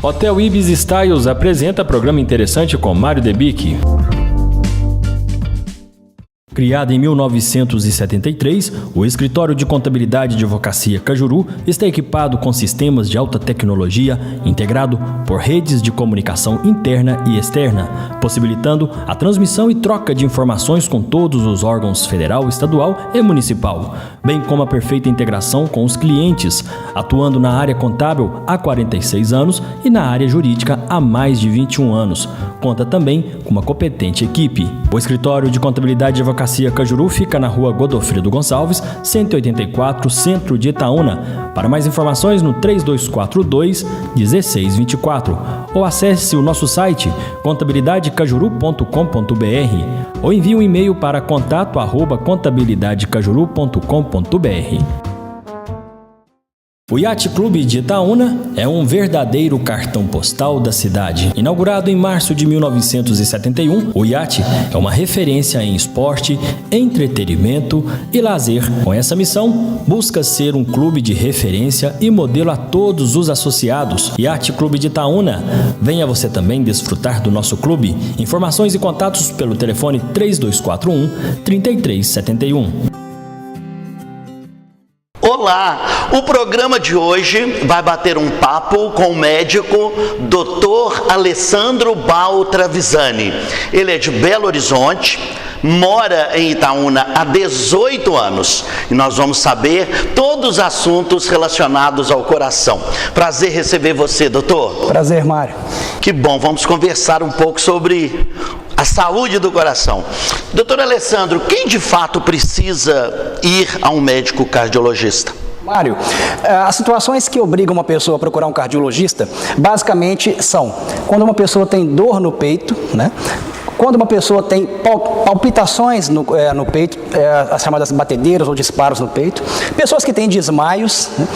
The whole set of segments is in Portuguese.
Hotel Ibis Styles apresenta programa interessante com Mário Debic. Criado em 1973, o Escritório de Contabilidade e Advocacia Cajuru está equipado com sistemas de alta tecnologia integrado por redes de comunicação interna e externa, possibilitando a transmissão e troca de informações com todos os órgãos federal, estadual e municipal, bem como a perfeita integração com os clientes, atuando na área contábil há 46 anos e na área jurídica há mais de 21 anos. Conta também com uma competente equipe. O Escritório de Contabilidade e Advocacia Cajuru fica na rua Godofredo Gonçalves, 184, centro de Itaúna. Para mais informações no 3242-1624 ou acesse o nosso site contabilidadecajuru.com.br ou envie um e-mail para contato@contabilidadecajuru.com.br. O Yacht Clube de Itaúna é um verdadeiro cartão postal da cidade. Inaugurado em março de 1971, o Yacht é uma referência em esporte, entretenimento e lazer. Com essa missão, busca ser um clube de referência e modelo a todos os associados. Yacht Clube de Itaúna. Venha você também desfrutar do nosso clube. Informações e contatos pelo telefone 3241-3371. Olá, o programa de hoje vai bater um papo com o médico Dr. Alessandro Baltravisani. Ele é de Belo Horizonte, mora em Itaúna há 18 anos e nós vamos saber todos os assuntos relacionados ao coração. Prazer receber você, doutor. Prazer, Mário. Que bom, vamos conversar um pouco sobre a saúde do coração. Doutor Alessandro, quem de fato precisa ir a um médico cardiologista? Mário, as situações que obrigam uma pessoa a procurar um cardiologista, basicamente são quando uma pessoa tem dor no peito, né? Quando uma pessoa tem palpitações no peito, as chamadas batedeiras ou disparos no peito, pessoas que têm desmaios, né?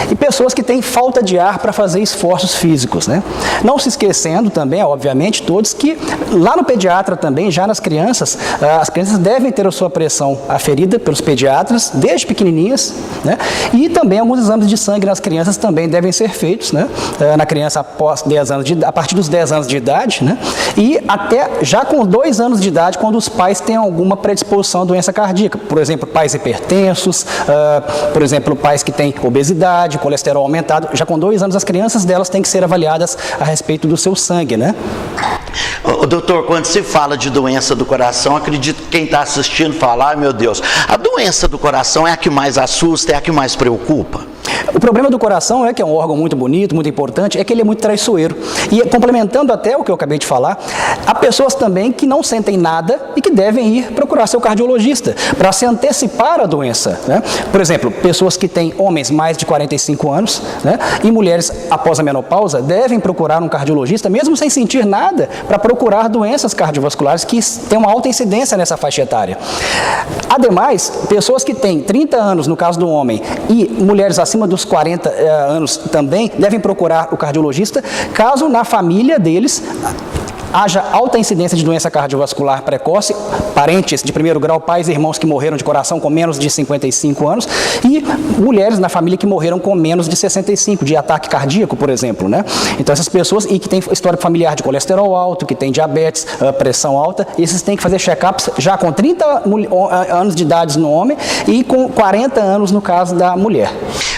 E pessoas que têm falta de ar para fazer esforços físicos, né? Não se esquecendo também, obviamente, todos que lá no pediatra também, já nas crianças, as crianças devem ter a sua pressão aferida pelos pediatras, desde pequenininhas, né? E também alguns exames de sangue nas crianças também devem ser feitos, né? Na criança após 10 anos a partir dos 10 anos de idade, né? E até já com 2 anos de idade, quando os pais têm alguma predisposição à doença cardíaca. Por exemplo, pais hipertensos, por exemplo, pais que têm obesidade, colesterol aumentado. Já com 2 anos, as crianças delas têm que ser avaliadas a respeito do seu sangue, né? Doutor, quando se fala de doença do coração, acredito que quem está assistindo fala, ai meu Deus, a doença do coração é a que mais assusta, é a que mais preocupa? O problema do coração é que é um órgão muito bonito, muito importante, é que ele é muito traiçoeiro. E complementando até o que eu acabei de falar, há pessoas também que não sentem nada e que devem ir procurar seu cardiologista para se antecipar a doença, né? Por exemplo, pessoas que têm homens mais de 45 anos, né? E mulheres após a menopausa devem procurar um cardiologista, mesmo sem sentir nada, para procurar doenças cardiovasculares que têm uma alta incidência nessa faixa etária. Ademais, pessoas que têm 30 anos, no caso do homem, e mulheres acima dos 40 anos também devem procurar o cardiologista, caso na família deles haja alta incidência de doença cardiovascular precoce, parentes de primeiro grau, pais e irmãos que morreram de coração com menos de 55 anos e mulheres na família que morreram com menos de 65, de ataque cardíaco, por exemplo, né? Então essas pessoas, e que têm histórico familiar de colesterol alto, que têm diabetes, pressão alta, esses têm que fazer check-ups já com 30 anos de idade no homem e com 40 anos no caso da mulher.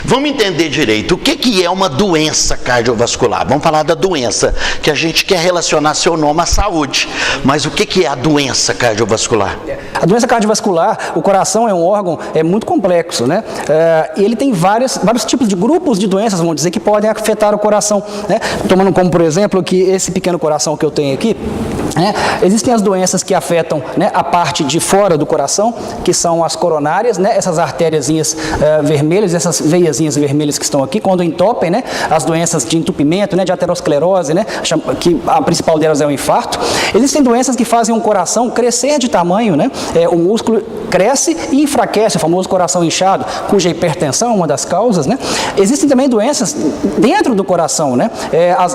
Vamos entender direito, o que é uma doença cardiovascular? Vamos falar da doença, que a gente quer relacionar seu nome à saúde, mas o que é a doença cardiovascular? A doença cardiovascular, o coração é um órgão muito complexo, né? Ele tem vários tipos de grupos de doenças, vamos dizer, que podem afetar o coração, né? Tomando como, por exemplo, que esse pequeno coração que eu tenho aqui, né? Existem as doenças que afetam, né, a parte de fora do coração, que são as coronárias, né? Essas artériazinhas vermelhas, essas veiazinhas vermelhas que estão aqui, quando entopem, né? As doenças de entupimento, né? De aterosclerose, né? Que a principal delas é o infarto. Existem doenças que fazem o coração crescer de tamanho, né? O músculo cresce e enfraquece, o famoso coração inchado, cuja hipertensão é uma das causas, né? Existem também doenças dentro do coração, né?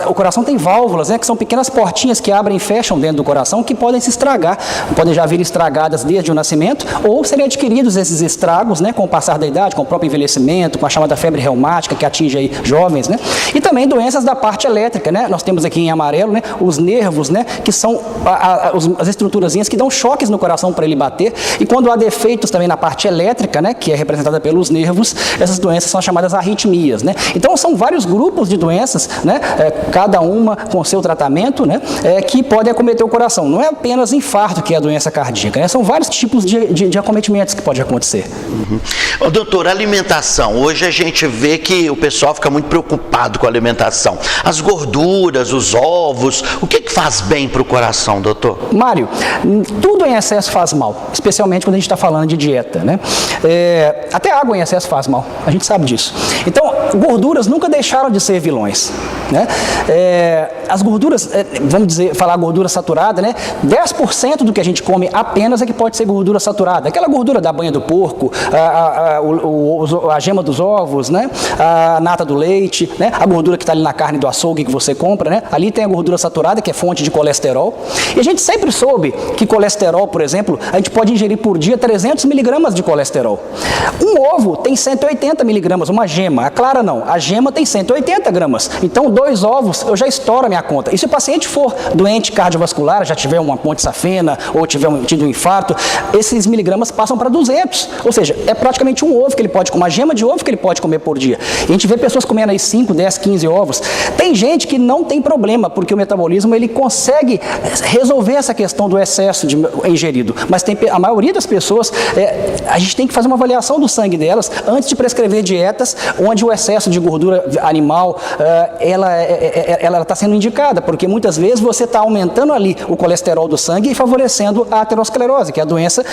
O coração tem válvulas, né? Que são pequenas portinhas que abrem e fecham dentro dentro do coração que podem se estragar, podem já vir estragadas desde o nascimento ou serem adquiridos esses estragos, né, com o passar da idade, com o próprio envelhecimento, com a chamada febre reumática que atinge aí jovens, né? E também doenças da parte elétrica, né? Nós temos aqui em amarelo, né, os nervos, né, que são as estruturazinhas que dão choques no coração para ele bater, e quando há defeitos também na parte elétrica, né, que é representada pelos nervos, essas doenças são chamadas arritmias, né? Então são vários grupos de doenças, né, cada uma com seu tratamento, né, que podem acometer o coração. Não é apenas infarto que é a doença cardíaca, né? São vários tipos de acometimentos que pode acontecer. Doutor, alimentação. Hoje a gente vê que o pessoal fica muito preocupado com a alimentação. As gorduras, os ovos, o que faz bem para o coração, doutor? Mário, tudo em excesso faz mal, especialmente quando a gente está falando de dieta, né? Até água em excesso faz mal, a gente sabe disso. Então, gorduras nunca deixaram de ser vilões, né? As gorduras, vamos dizer, falar gordura saturada, né? 10% do que a gente come apenas é que pode ser gordura saturada. Aquela gordura da banha do porco, a gema dos ovos, né? A nata do leite, né? A gordura que está ali na carne do açougue que você compra, né? Ali tem a gordura saturada, que é fonte de colesterol. E a gente sempre soube que colesterol, por exemplo, a gente pode ingerir por dia 300 miligramas de colesterol. Um ovo tem 180 miligramas, uma gema. A clara não, a gema tem 180 gramas. Então, 2 ovos, eu já estouro a minha conta. E se o paciente for doente cardiovascular, já tiver uma ponte safena ou tiver tido um infarto, esses miligramas passam para 200. Ou seja, é praticamente um ovo que ele pode comer, uma gema de ovo que ele pode comer por dia. E a gente vê pessoas comendo aí 5, 10, 15 ovos. Tem gente que não tem problema, porque o metabolismo ele consegue resolver essa questão do excesso ingerido. Mas a maioria das pessoas, a gente tem que fazer uma avaliação do sangue delas antes de prescrever dietas onde o excesso de gordura animal ela está sendo indicada, porque muitas vezes você está aumentando ali o colesterol do sangue e favorecendo a aterosclerose, que é a doença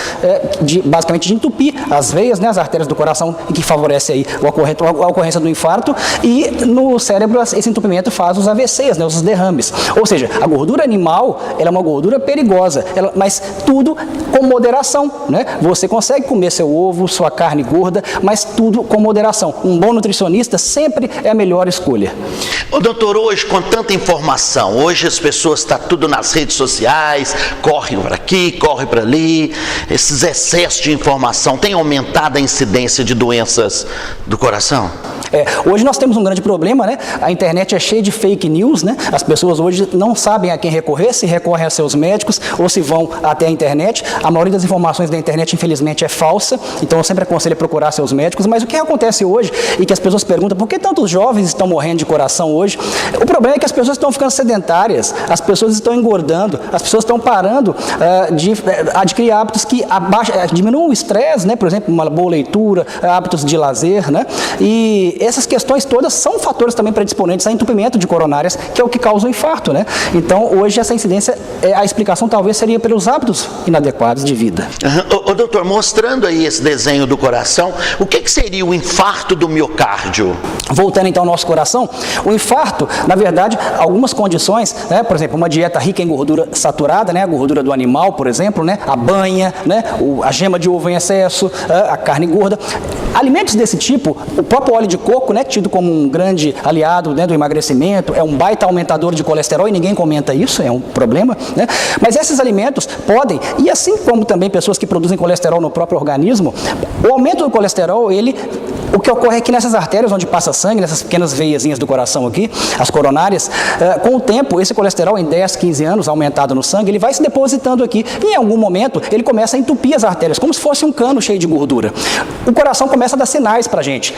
basicamente de entupir as veias, né, as artérias do coração, e que favorece aí a ocorrência do infarto, e no cérebro esse entupimento faz os AVCs, né, os derrames. Ou seja, a gordura animal ela é uma gordura perigosa, mas tudo com moderação, né? Você consegue comer seu ovo, sua carne gorda, mas tudo com moderação. Um bom nutricionista sempre é a melhor escolha. Ô, doutor, hoje com tanta informação, hoje as pessoas estão tudo nas redes sociais, correm para aqui, correm para ali, esses excessos de informação têm aumentado a incidência de doenças do coração? Hoje nós temos um grande problema, né? A internet é cheia de fake news, né? As pessoas hoje não sabem a quem recorrer, se recorrem a seus médicos ou se vão até a internet. A maioria das informações da internet, infelizmente, é falsa, então eu sempre aconselho a procurar seus médicos. Mas o que acontece hoje, e que as pessoas perguntam, por que tantos jovens estão morrendo de coração hoje? O problema é que as pessoas estão ficando sedentárias, as pessoas estão engordando, as pessoas estão parando de adquirir hábitos que diminuam o estresse, né? Por exemplo, uma boa leitura, hábitos de lazer, né? E essas questões todas são fatores também predisponentes a entupimento de coronárias, que é o que causa o infarto, né? Então, hoje essa incidência, a explicação talvez seria pelos hábitos inadequados de vida. Doutor, mostrando aí esse desenho do coração, o que seria o infarto do miocárdio? Voltando então ao nosso coração, o infarto, na verdade, algumas condições, né? Por exemplo, uma dieta rica em gordura saturada, né? A gordura do animal, por exemplo, né? A banha, né? A gema de ovo em excesso, a carne gorda. Alimentos desse tipo, o próprio óleo de coco, né, tido como um grande aliado, né, do emagrecimento, é um baita aumentador de colesterol e ninguém comenta isso, é um problema, né? Mas esses alimentos podem, e assim como também pessoas que produzem colesterol no próprio organismo, o aumento do colesterol, o que ocorre é que nessas artérias onde passa sangue, nessas pequenas veiazinhas do coração aqui, as coronárias, com o tempo, esse colesterol em 10, 15 anos aumentado no sangue, ele vai se depositando aqui e em algum momento ele começa a entupir as artérias, como se fosse um cano cheio de gordura. O coração começa a dar sinais pra gente.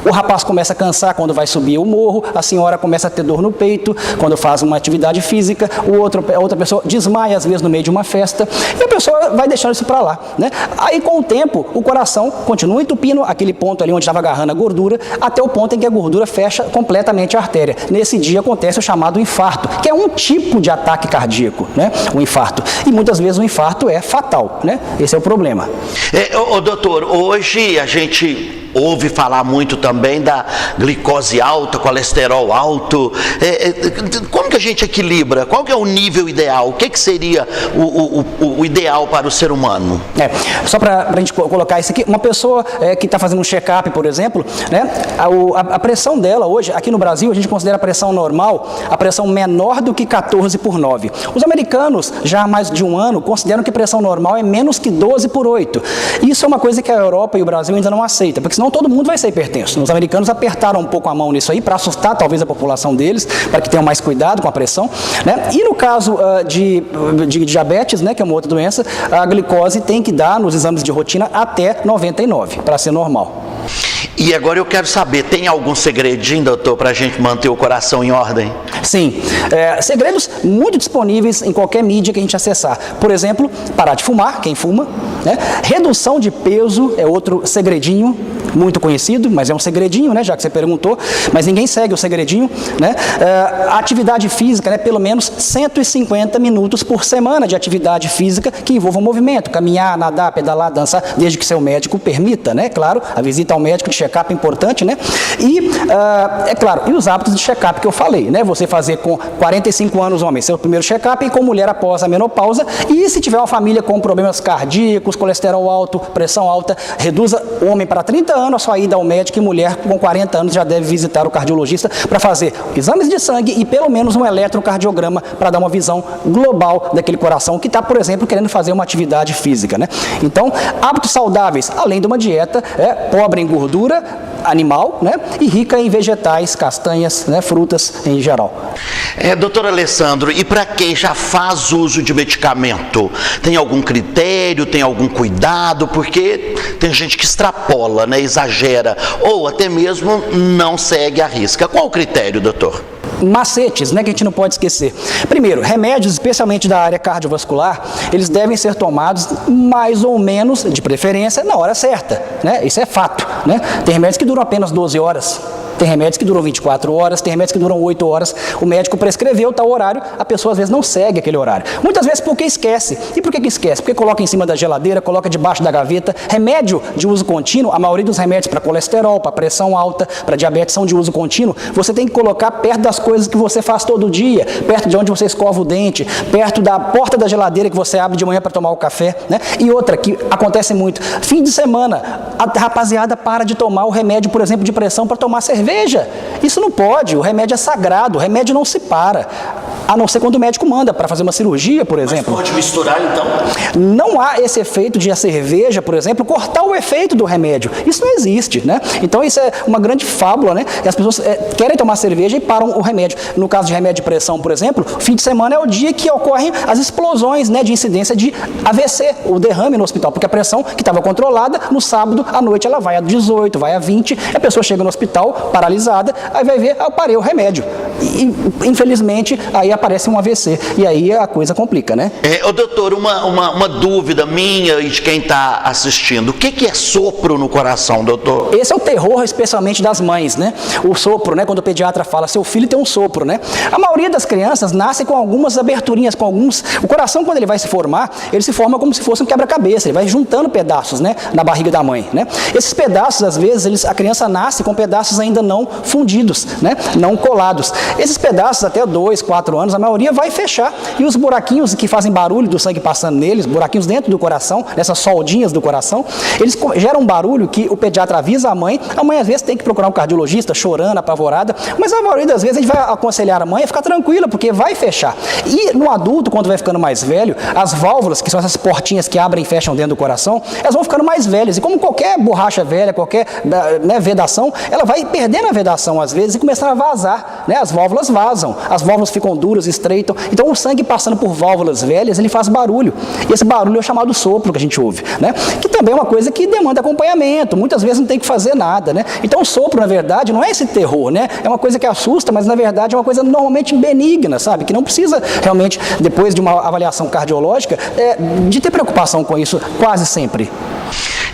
O rapaz começa a cansar quando vai subir o morro, a senhora começa a ter dor no peito quando faz uma atividade física, a outra pessoa desmaia às vezes no meio de uma festa, e a pessoa vai deixando isso para lá, né? Aí com o tempo, o coração continua entupindo aquele ponto ali onde estava agarrando a gordura, até o ponto em que a gordura fecha completamente a artéria. Nesse dia acontece o chamado infarto, que é um tipo de ataque cardíaco, né? O infarto. E muitas vezes o infarto é fatal, né? Esse é o problema. Doutor, hoje a gente ouve falar muito também da glicose alta, colesterol alto. Como que a gente equilibra? Qual que é o nível ideal? O que seria o ideal para o ser humano? Só para a gente colocar isso aqui, uma pessoa que está fazendo um check-up, por exemplo, né, a pressão dela hoje, aqui no Brasil, a gente considera a pressão normal, a pressão menor do que 14/9. Os americanos, já há mais de um ano, consideram que a pressão normal é menos que 12/8. Isso é uma coisa que a Europa e o Brasil ainda não aceitam, porque senão todo mundo vai ser hipertenso. Os americanos apertaram um pouco a mão nisso aí, para assustar talvez a população deles, para que tenham mais cuidado com a pressão, né? E no caso de diabetes, né, que é uma outra doença, a glicose tem que dar nos exames de rotina até 99, para ser normal. E agora eu quero saber, tem algum segredinho, doutor, para a gente manter o coração em ordem? Sim, segredos muito disponíveis em qualquer mídia que a gente acessar. Por exemplo, parar de fumar, quem fuma, né? Redução de peso é outro segredinho muito conhecido, mas é um segredinho, né, já que você perguntou, mas ninguém segue o segredinho, né? Atividade física, né, pelo menos 150 minutos por semana de atividade física que envolva um movimento, caminhar, nadar, pedalar, dançar, desde que seu médico permita, né? Claro, a visita ao médico de check-up é importante, né? E, é claro, e os hábitos de check-up que eu falei, né? Você fazer com 45 anos, homem, seu primeiro check-up, e com mulher após a menopausa, e se tiver uma família com problemas cardíacos, colesterol alto, pressão alta, reduza homem para 30 anos a sua ida ao médico, e mulher com 40 anos já deve visitar o cardiologista para fazer exames de sangue e pelo menos um eletrocardiograma para dar uma visão global daquele coração que está, por exemplo, querendo fazer uma atividade física, né? Então, hábitos saudáveis, além de uma dieta pobre em gordura animal, né, e rica em vegetais, castanhas, né, frutas em geral. Doutor Alessandro, e para quem já faz uso de medicamento, tem algum critério, tem algum cuidado? Porque tem gente que extrapola, né, exagera, ou até mesmo não segue a risca. Qual o critério, doutor? Macetes, né, que a gente não pode esquecer. Primeiro, remédios, especialmente da área cardiovascular, eles devem ser tomados mais ou menos, de preferência, na hora certa, né? Isso é fato, né? Tem remédios que duram apenas 12 horas. Tem remédios que duram 24 horas, tem remédios que duram 8 horas. O médico prescreveu tal horário, a pessoa às vezes não segue aquele horário. Muitas vezes porque esquece. E por que esquece? Porque coloca em cima da geladeira, coloca debaixo da gaveta. Remédio de uso contínuo, a maioria dos remédios para colesterol, para pressão alta, para diabetes são de uso contínuo. Você tem que colocar perto das coisas que você faz todo dia, perto de onde você escova o dente, perto da porta da geladeira que você abre de manhã para tomar o café, né? E outra que acontece muito, fim de semana, a rapaziada para de tomar o remédio, por exemplo, de pressão para tomar cerveja. Isso não pode, o remédio é sagrado, o remédio não se para, a não ser quando o médico manda para fazer uma cirurgia, por exemplo. Mas pode misturar, então? Não há esse efeito de a cerveja, por exemplo, cortar o efeito do remédio. Isso não existe, né? Então isso é uma grande fábula, né? E as pessoas querem tomar cerveja e param o remédio. No caso de remédio de pressão, por exemplo, fim de semana é o dia que ocorrem as explosões, né, de incidência de AVC, o derrame no hospital, porque a pressão que estava controlada, no sábado à noite ela vai a 18, vai a 20, a pessoa chega no hospital paralisada, aí vai ver, eu parei o remédio. E infelizmente, aí aparece um AVC, e aí a coisa complica, né? Doutor, uma dúvida minha e de quem está assistindo, o que é sopro no coração, doutor? Esse é o terror, especialmente das mães, né? O sopro, né? Quando o pediatra fala, seu filho tem um sopro, né? A maioria das crianças nasce com algumas aberturinhas, com alguns... O coração, quando ele vai se formar, ele se forma como se fosse um quebra-cabeça, ele vai juntando pedaços, né? Na barriga da mãe, né? Esses pedaços, às vezes, a criança nasce com pedaços ainda não fundidos, né? Não colados. Esses pedaços, até 2, 4 anos, a maioria vai fechar, e os buraquinhos que fazem barulho do sangue passando neles, buraquinhos dentro do coração, nessas soldinhas do coração, eles geram um barulho que o pediatra avisa a mãe às vezes tem que procurar um cardiologista, chorando, apavorada, mas a maioria das vezes a gente vai aconselhar a mãe a ficar tranquila, porque vai fechar. E no adulto, quando vai ficando mais velho, as válvulas, que são essas portinhas que abrem e fecham dentro do coração, elas vão ficando mais velhas, e como qualquer borracha velha, qualquer, né, vedação, ela vai perdendo a vedação às vezes e começando a vazar, né? As válvulas vazam, as válvulas ficam duras, estreitam, então o sangue passando por válvulas velhas, ele faz barulho, e esse barulho é o chamado sopro que a gente ouve, né? Que também é uma coisa que demanda acompanhamento, muitas vezes não tem que fazer nada, né? Então o sopro, na verdade, não é esse terror, né? É uma coisa que assusta, mas na verdade é uma coisa normalmente benigna, sabe? Que não precisa realmente, depois de uma avaliação cardiológica, de ter preocupação com isso quase sempre.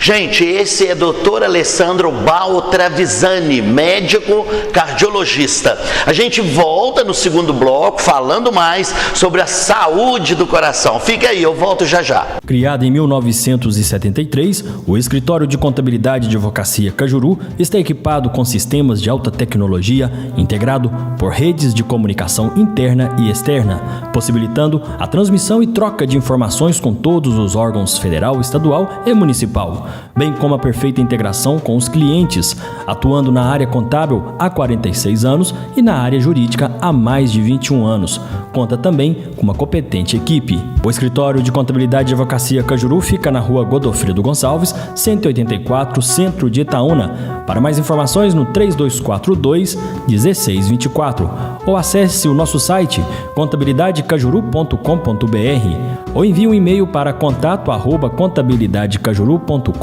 Gente, esse é Dr. Alessandro Baltravisani, médico cardiologista. A gente volta no segundo bloco falando mais sobre a saúde do coração. Fica aí, eu volto já já. Criado em 1973, o Escritório de Contabilidade e Advocacia Cajuru está equipado com sistemas de alta tecnologia integrado por redes de comunicação interna e externa, possibilitando a transmissão e troca de informações com todos os órgãos federal, estadual e municipal, bem como a perfeita integração com os clientes, atuando na área contábil há 46 anos e na área jurídica há mais de 21 anos. Conta também com uma competente equipe. O Escritório de Contabilidade e Advocacia Cajuru fica na Rua Godofredo Gonçalves, 184, Centro de Itaúna. Para mais informações no 3242-1624 ou acesse o nosso site contabilidadecajuru.com.br ou envie um e-mail para contato@contabilidadecajuru.com.br.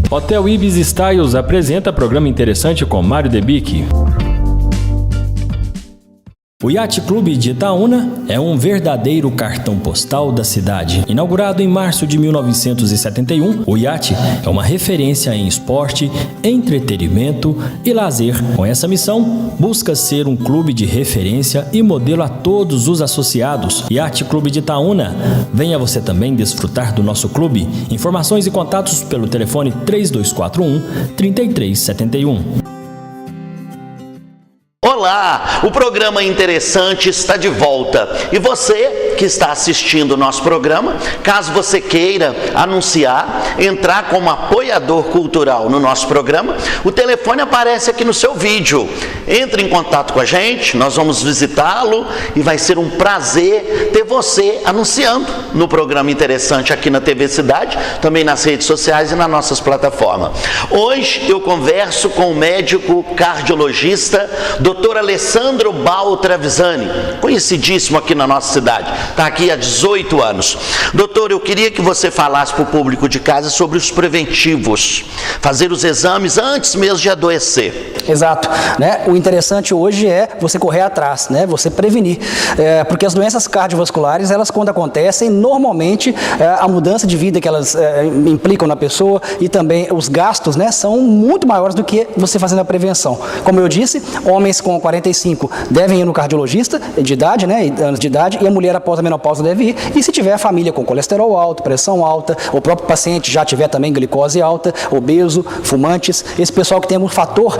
Hotel Ibis Styles apresenta programa interessante com Mário Debic. O Yacht Clube de Itaúna é um verdadeiro cartão postal da cidade. Inaugurado em março de 1971, o iate é uma referência em esporte, entretenimento e lazer. Com essa missão, busca ser um clube de referência e modelo a todos os associados. Yacht Clube de Itaúna. Venha você também desfrutar do nosso clube. Informações e contatos pelo telefone 3241-3371. Olá, o programa Interessante está de volta. E você que está assistindo o nosso programa, caso você queira anunciar, entrar como apoiador cultural no nosso programa, o telefone aparece aqui no seu vídeo. Entre em contato com a gente, nós vamos visitá-lo e vai ser um prazer ter você anunciando no programa Interessante aqui na TV Cidade, também nas redes sociais e nas nossas plataformas. Hoje eu converso com o médico cardiologista Dr. Alessandro Baltravisani, conhecidíssimo aqui na nossa cidade, está aqui há 18 anos. Doutor, eu queria que você falasse para o público de casa sobre os preventivos, fazer os exames antes mesmo de adoecer. Exato, né? O interessante hoje é você correr atrás, né? Você prevenir, porque as doenças cardiovasculares, elas quando acontecem, normalmente a mudança de vida que elas implicam na pessoa e também os gastos, né, são muito maiores do que você fazendo a prevenção. Como eu disse, homens com 45 devem ir no cardiologista de idade, né, anos de idade, e a mulher após a menopausa deve ir, e se tiver família com colesterol alto, pressão alta, o próprio paciente já tiver também glicose alta, obeso, fumantes, esse pessoal que tem um fator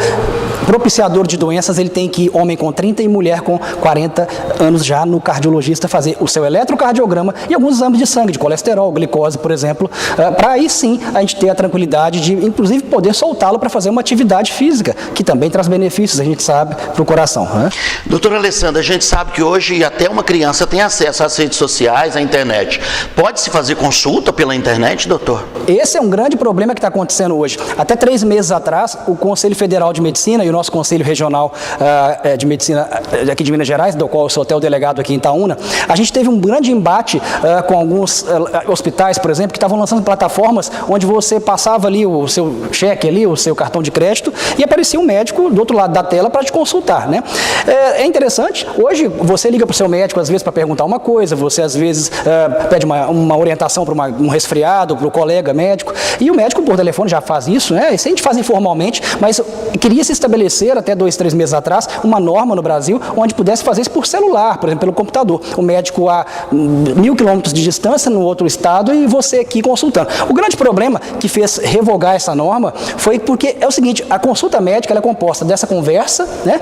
propiciador de doenças, ele tem que ir, homem com 30 e mulher com 40 anos já no cardiologista, fazer o seu eletrocardiograma e alguns exames de sangue, de colesterol, glicose, por exemplo, para aí sim a gente ter a tranquilidade de, inclusive, poder soltá-lo para fazer uma atividade física, que também traz benefícios, a gente sabe, para o coração. Né? Doutor Alessandro, a gente sabe que hoje até uma criança tem acesso às redes sociais, à internet. Pode-se fazer consulta pela internet, doutor? Esse é um grande problema que está acontecendo hoje. Até 3 meses atrás, o Conselho Federal de Medicina e o nosso Conselho Regional de Medicina aqui de Minas Gerais, do qual eu sou até o delegado aqui em Itaúna, a gente teve um grande embate com alguns hospitais, por exemplo, que estavam lançando plataformas onde você passava ali o seu cheque, ali, o seu cartão de crédito, e aparecia um médico do outro lado da tela para te consultar, né? É interessante, hoje você liga para o seu médico às vezes para perguntar uma coisa, você às vezes pede uma orientação para um resfriado, para o colega médico, e o médico por telefone já faz isso, né? Isso a gente faz informalmente, mas queria se estabelecer até 2, 3 meses atrás uma norma no Brasil onde pudesse fazer isso por celular, por exemplo, pelo computador. O médico a 1.000 quilômetros de distância no outro estado e você aqui consultando. O grande problema que fez revogar essa norma foi porque é o seguinte, a consulta médica ela é composta dessa conversa, né,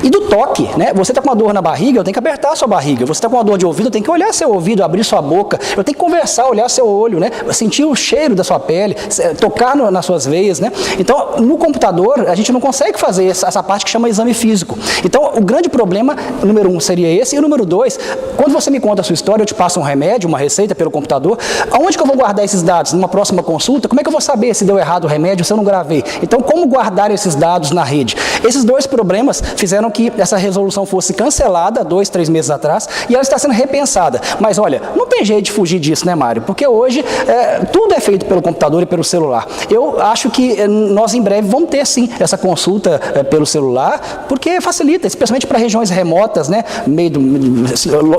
e do toque, né? Você está com uma dor na barriga, eu tenho que apertar a sua barriga. Você está com uma dor de ouvido, eu tenho que olhar seu ouvido, abrir sua boca. Eu tenho que conversar, olhar seu olho, né? Sentir o cheiro da sua pele, tocar nas suas veias, né? Então, no computador, a gente não consegue fazer essa parte que chama exame físico. Então, o grande problema, número 1, seria esse. E o número 2, quando você me conta a sua história, eu te passo um remédio, uma receita pelo computador, aonde que eu vou guardar esses dados? Numa próxima consulta, como é que eu vou saber se deu errado o remédio, se eu não gravei? Então, como guardar esses dados na rede? Esses dois problemas fizeram que essa resolução fosse cancelada 2, 3 meses atrás e ela está sendo repensada. Mas olha, não tem jeito de fugir disso, né, Mário? Porque hoje tudo é feito pelo computador e pelo celular. Eu acho que nós em breve vamos ter sim essa consulta pelo celular, porque facilita, especialmente para regiões remotas, né,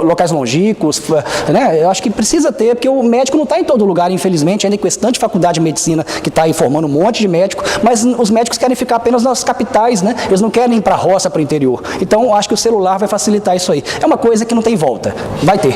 locais longínquos, né? Eu acho que precisa ter, porque o médico não está em todo lugar, infelizmente, ainda com esse tanto de faculdade de medicina que está aí formando um monte de médico, mas os médicos querem ficar apenas nas capitais, né? Eles não querem ir para a roça, para o interior. Então, eu acho que o celular vai facilitar isso aí. É uma coisa que não tem volta. Vai ter.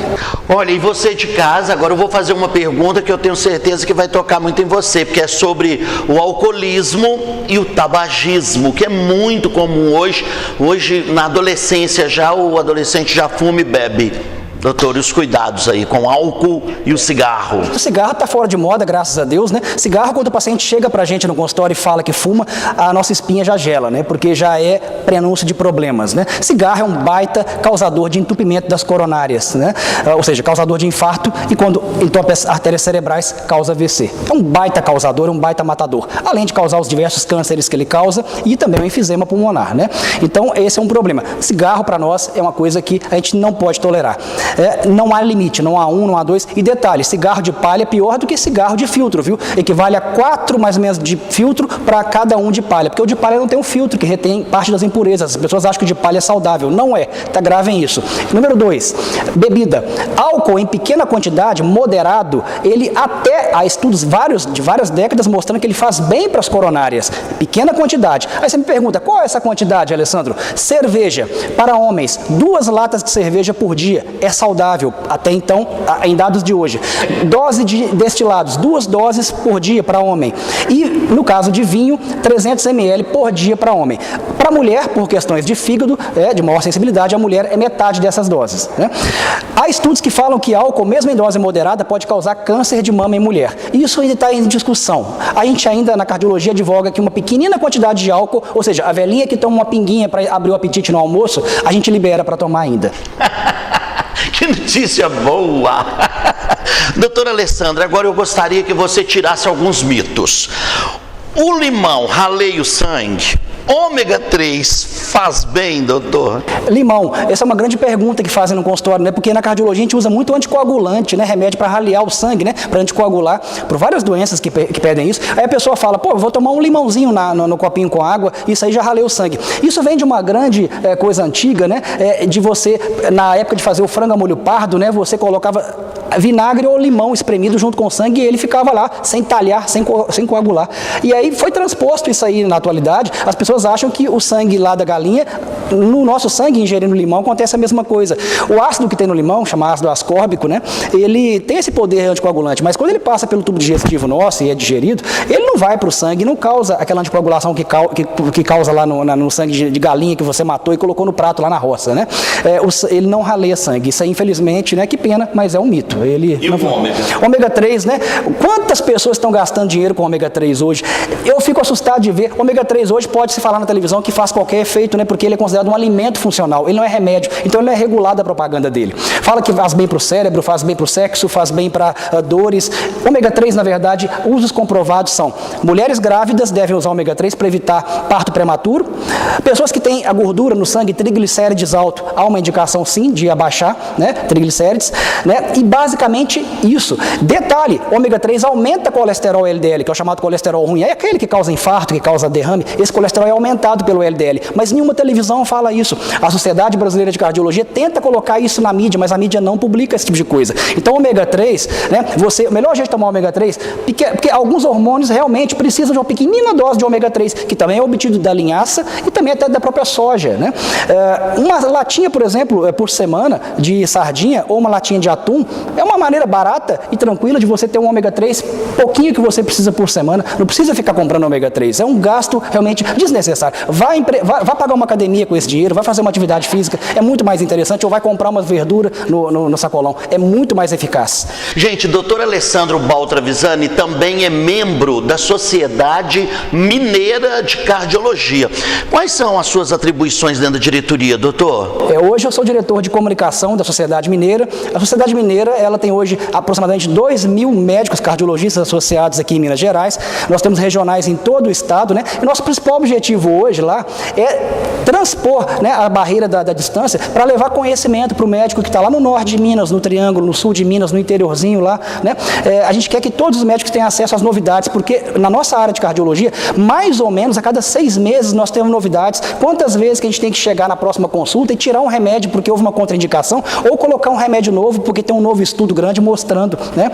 Olha, e você de casa, agora eu vou fazer uma pergunta que eu tenho certeza que vai tocar muito em você, porque é sobre o alcoolismo e o tabagismo, que é muito comum hoje. Hoje, na adolescência já, o adolescente já fuma e bebe. Doutor, e os cuidados aí com o álcool e o cigarro? O cigarro está fora de moda, graças a Deus, né? Cigarro, quando o paciente chega para a gente no consultório e fala que fuma, a nossa espinha já gela, né? Porque já é prenúncio de problemas, né? Cigarro é um baita causador de entupimento das coronárias, né? Ou seja, causador de infarto e quando entope as artérias cerebrais, causa AVC. É um baita causador, um baita matador. Além de causar os diversos cânceres que ele causa e também o enfisema pulmonar, né? Então, esse é um problema. Cigarro, para nós, é uma coisa que a gente não pode tolerar. Não há limite, não há 1, não há 2. E detalhe, cigarro de palha é pior do que cigarro de filtro, viu? Equivale a 4 mais ou menos de filtro para cada um de palha, porque o de palha não tem um filtro que retém parte das impurezas. As pessoas acham que o de palha é saudável. Não é. Tá grave em isso. Número 2, bebida. Álcool em pequena quantidade, moderado, ele até há estudos de várias décadas mostrando que ele faz bem para as coronárias. Pequena quantidade. Aí você me pergunta, qual é essa quantidade, Alessandro? Cerveja. Para homens, 2 latas de cerveja por dia. É saudável, até então, em dados de hoje. Dose de destilados, 2 doses por dia para homem. E, no caso de vinho, 300 ml por dia para homem. Para mulher, por questões de fígado, de maior sensibilidade, a mulher é metade dessas doses, né? Há estudos que falam que álcool, mesmo em dose moderada, pode causar câncer de mama em mulher. Isso ainda está em discussão. A gente ainda, na cardiologia, advoga que uma pequenina quantidade de álcool, ou seja, a velhinha que toma uma pinguinha para abrir o apetite no almoço, a gente libera para tomar ainda. Que notícia boa! Doutora Alessandra, agora eu gostaria que você tirasse alguns mitos. O limão raleia o sangue? Ômega 3 faz bem, doutor? Limão, essa é uma grande pergunta que fazem no consultório, né? Porque na cardiologia a gente usa muito anticoagulante, né? Remédio para ralear o sangue, né? Para anticoagular, por várias doenças que pedem isso. Aí a pessoa fala, pô, vou tomar um limãozinho no copinho com água, isso aí já raleia o sangue. Isso vem de uma grande coisa antiga, né? De você, na época de fazer o frango a molho pardo, né? Você colocava vinagre ou limão espremido junto com o sangue e ele ficava lá, sem talhar, sem coagular. E aí foi transposto isso aí na atualidade. As pessoas acham que o sangue lá da galinha, no nosso sangue, ingerindo limão, acontece a mesma coisa. O ácido que tem no limão, chamado ácido ascórbico, né, ele tem esse poder anticoagulante, mas quando ele passa pelo tubo digestivo nosso e é digerido, ele não vai para o sangue, não causa aquela anticoagulação que causa lá no sangue de galinha que você matou e colocou no prato lá na roça, né? Ele não raleia sangue. Isso aí, infelizmente, né, que pena, mas é um mito. E o ômega? Ômega 3, né? Quantas pessoas estão gastando dinheiro com ômega 3 hoje? Eu fico assustado de ver. Ômega 3 hoje pode se falar na televisão que faz qualquer efeito, né? Porque ele é considerado um alimento funcional, ele não é remédio, então ele não é regulado a propaganda dele. Fala que faz bem para o cérebro, faz bem para o sexo, faz bem para dores. Ômega 3, na verdade, usos comprovados são: mulheres grávidas devem usar ômega 3 para evitar parto prematuro, pessoas que têm a gordura no sangue, triglicérides alto, há uma indicação sim de abaixar, né, triglicérides, né? E basicamente isso. Detalhe, ômega 3 aumenta colesterol LDL, que é o chamado colesterol ruim, é aquele que causa infarto, que causa derrame. Esse colesterol é aumentado pelo LDL, mas nenhuma televisão fala isso. A Sociedade Brasileira de Cardiologia tenta colocar isso na mídia, mas a mídia não publica esse tipo de coisa. Então, ômega 3, né, o melhor jeito de tomar ômega 3, porque alguns hormônios realmente precisam de uma pequenina dose de ômega 3, que também é obtido da linhaça e também até da própria soja, né? Uma latinha, por exemplo, por semana de sardinha ou uma latinha de atum é uma maneira barata e tranquila de você ter um ômega 3, pouquinho que você precisa por semana. Não precisa ficar comprando ômega 3, é um gasto realmente desnecessário. Vá pagar uma academia com esse dinheiro, vai fazer uma atividade física, é muito mais interessante, ou vai comprar uma verdura no sacolão, é muito mais eficaz. Gente, doutor Alessandro Baltra Visani também é membro da Sociedade Mineira de Cardiologia. Quais são as suas atribuições dentro da diretoria, doutor? Hoje eu sou diretor de comunicação da Sociedade Mineira. A Sociedade Mineira, ela tem hoje aproximadamente 2.000 médicos cardiologistas associados aqui em Minas Gerais, nós temos regionais em todo o estado, né? E nosso principal objetivo hoje lá é transpor, né, a barreira da distância para levar conhecimento para o médico que está lá no norte de Minas, no Triângulo, no sul de Minas, no interiorzinho lá, né? A gente quer que todos os médicos tenham acesso às novidades, porque na nossa área de cardiologia, mais ou menos a cada 6 meses nós temos novidades. Quantas vezes que a gente tem que chegar na próxima consulta e tirar um remédio porque houve uma contraindicação, ou colocar um remédio novo porque tem um novo estudo grande mostrando, né,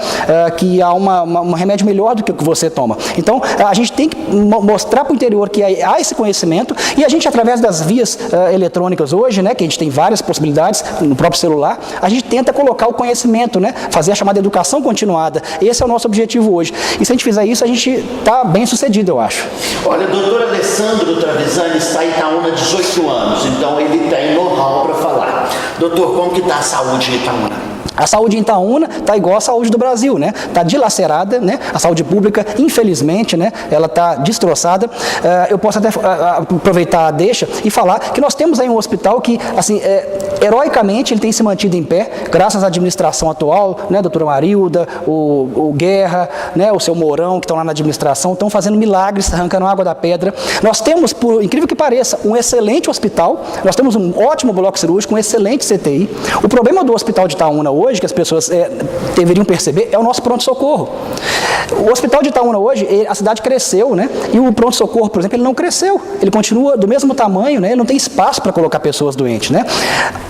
que há um remédio melhor do que o que você toma. Então, a gente tem que mostrar para o interior que há esse conhecimento, e a gente, através das vias eletrônicas hoje, né, que a gente tem várias possibilidades no próprio celular, a gente tenta colocar o conhecimento, né, fazer a chamada educação continuada. Esse é o nosso objetivo hoje. E se a gente fizer isso, a gente está bem sucedido, eu acho. Olha, o doutor Alessandro Travisani está em Itaúna há 18 anos, então ele tem know-how para falar. Doutor, como que está a saúde em Itaúna? A saúde em Itaúna está igual à saúde do Brasil, né? Está dilacerada, né? A saúde pública, infelizmente, né, ela está destroçada. Eu posso até aproveitar a deixa e falar que nós temos aí um hospital que, assim, heroicamente, ele tem se mantido em pé, graças à administração atual, né? A doutora Marilda, o Guerra, né? O seu Mourão, que estão lá na administração, estão fazendo milagres, arrancando água da pedra. Nós temos, por incrível que pareça, um excelente hospital, nós temos um ótimo bloco cirúrgico, um excelente CTI. O problema do hospital de Itaúna hoje, que as pessoas deveriam perceber, é o nosso pronto-socorro. O hospital de Itaúna hoje, a cidade cresceu, né? E o pronto-socorro, por exemplo, ele não cresceu. Ele continua do mesmo tamanho, né? Ele não tem espaço para colocar pessoas doentes, né?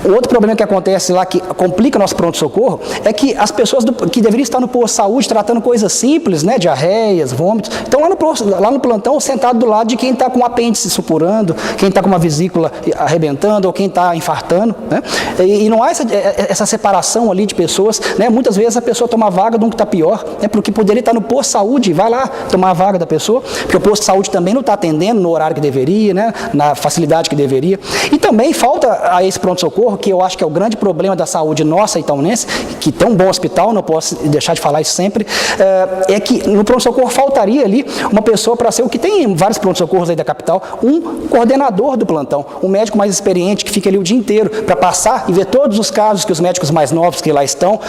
O outro problema que acontece lá, que complica o nosso pronto-socorro, é que as pessoas que deveriam estar no posto de saúde tratando coisas simples, né? Diarreias, vômitos, estão lá no plantão, sentado do lado de quem está com o apêndice supurando, quem está com uma vesícula arrebentando, ou quem está infartando, né? E não há essa separação ali de pessoas, né? Muitas vezes a pessoa toma a vaga de um que está pior, né? Porque poderia estar no posto de saúde, vai lá tomar a vaga da pessoa, porque o posto de saúde também não está atendendo no horário que deveria, né? Na facilidade que deveria. E também falta a esse pronto-socorro, que eu acho que é o grande problema da saúde nossa itaunense, que tem um bom hospital, não posso deixar de falar isso sempre, é que no pronto-socorro faltaria ali uma pessoa para ser o que tem em vários pronto-socorros aí da capital, um coordenador do plantão, um médico mais experiente que fica ali o dia inteiro para passar e ver todos os casos que os médicos mais novos que lá estão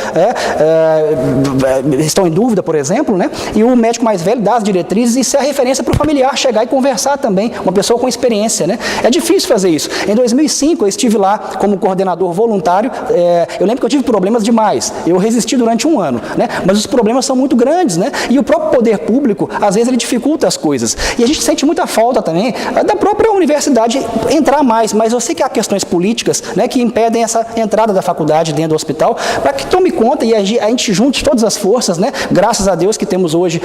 em dúvida, por exemplo, né? E o médico mais velho dá as diretrizes e ser a referência para o familiar chegar e conversar também, uma pessoa com experiência, né? É difícil fazer isso. Em 2005 eu estive lá como coordenador voluntário, eu lembro que eu tive problemas demais, eu resisti durante 1 ano, né? Mas os problemas são muito grandes, né? E o próprio poder público, às vezes ele dificulta as coisas, e a gente sente muita falta também da própria universidade entrar mais, mas eu sei que há questões políticas, né, que impedem essa entrada da faculdade dentro do hospital, para que tome conta e a gente junte todas as forças, né? Graças a Deus que temos hoje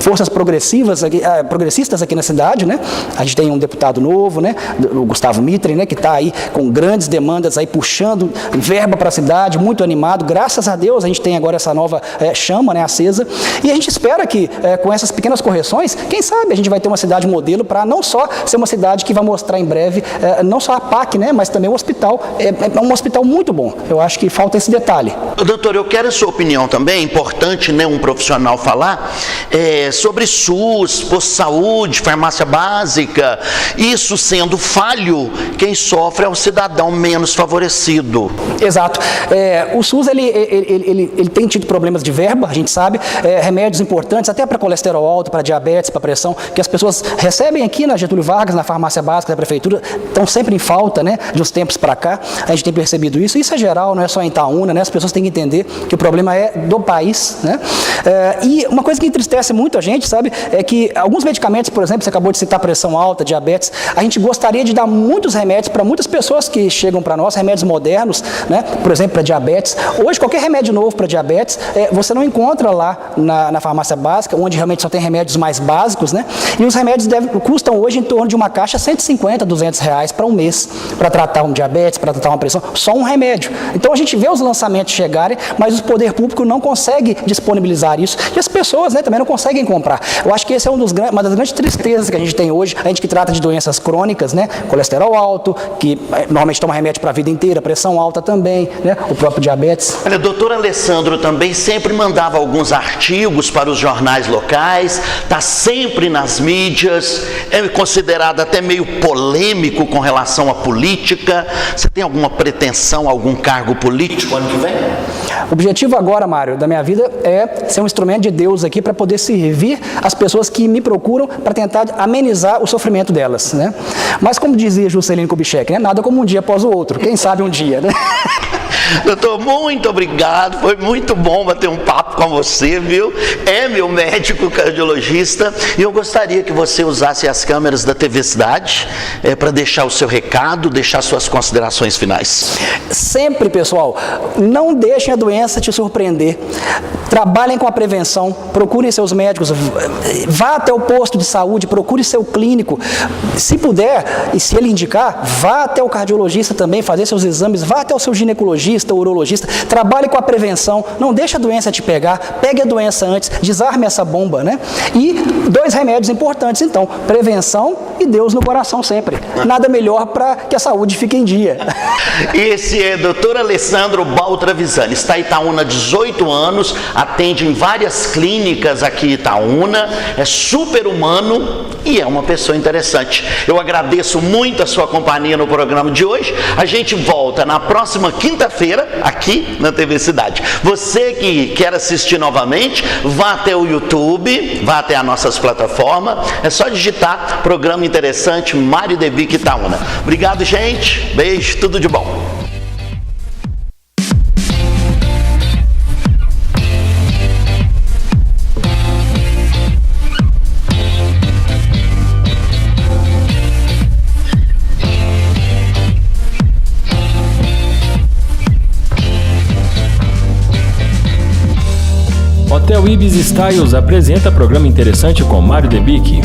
forças progressistas aqui na cidade, né? A gente tem um deputado novo, né? O Gustavo Mitre, né? Que está aí com grandes demandas aí puxando verba para a cidade, muito animado. Graças a Deus a gente tem agora essa nova chama, né? Acesa, e a gente espera que com essas pequenas correções, quem sabe a gente vai ter uma cidade modelo para não só ser uma cidade que vai mostrar em breve não só a PAC, né? Mas também o hospital é um hospital muito bom. Eu acho que falta esse detalhe. Doutor, eu quero a sua opinião também, é importante, né, um profissional falar sobre SUS, posto de saúde, farmácia básica. Isso sendo falho, quem sofre é um cidadão menos favorecido. Exato. O SUS ele tem tido problemas de verba, a gente sabe, remédios importantes, até para colesterol alto, para diabetes, para pressão, que as pessoas recebem aqui na Getúlio Vargas, na farmácia básica da prefeitura, estão sempre em falta, né, de uns tempos para cá. A gente tem percebido isso. Isso é geral, não é só em Itaúna, né? As pessoas têm que entender que o problema é do país, né? E uma coisa que entristece muito a gente, sabe, é que alguns medicamentos, por exemplo, você acabou de citar pressão alta, diabetes, a gente gostaria de dar muitos remédios para muitas pessoas que chegam para nós, remédios modernos, né? Por exemplo, para diabetes. Hoje, qualquer remédio novo para diabetes, você não encontra lá na farmácia básica, onde realmente só tem remédios mais básicos, né? E os remédios custam hoje em torno de uma caixa R$150, R$200 para um mês, para tratar um diabetes, para tratar uma pressão, só um remédio. Então a gente vê os lançamentos chegarem, mas o poder público não consegue disponibilizar isso, e as pessoas, né, também não conseguem comprar. Eu acho que esse é uma das grandes tristezas que a gente tem hoje, a gente que trata de doenças crônicas, né, colesterol alto, que normalmente toma remédio para a vida inteira, pressão alta também, né, o próprio diabetes. Olha, doutor Alessandro também sempre mandava alguns artigos para os jornais locais, está sempre nas mídias, é considerado até meio polêmico com relação à política. Você tem alguma pretensão, algum cargo político ano que vem? O objetivo agora, Mário, da minha vida é ser um instrumento de Deus aqui para poder servir as pessoas que me procuram para tentar amenizar o sofrimento delas, né? Mas como dizia Juscelino Kubitschek, né? Nada como um dia após o outro, quem sabe um dia, né? Doutor, muito obrigado, foi muito bom bater um papo com você, viu? É meu médico cardiologista e eu gostaria que você usasse as câmeras da TV Cidade para deixar o seu recado, deixar suas considerações finais. Sempre, pessoal, não deixem a doença te surpreender. Trabalhem com a prevenção, procurem seus médicos, vá até o posto de saúde, procure seu clínico. Se puder, e se ele indicar, vá até o cardiologista também, fazer seus exames, vá até o seu ginecologista, urologista, trabalhe com a prevenção, não deixe a doença te pegar, pegue a doença antes, desarme essa bomba, né? E 2 remédios importantes, então, prevenção e Deus no coração sempre. Nada melhor para que a saúde fique em dia. Esse é Dr. Alessandro Baltra Visani, está em Itaúna há 18 anos, atende em várias clínicas aqui em Itaúna, é super humano e é uma pessoa interessante. Eu agradeço muito a sua companhia no programa de hoje. A gente volta na próxima quinta-feira aqui na TV Cidade. Você que quer assistir novamente, vá até o YouTube, vá até as nossas plataformas, é só digitar Programa Interessante Mário Debic Itaúna. Obrigado, gente, beijo, tudo de bom. Hotel Ibis Styles apresenta Programa Interessante com Mário Debic.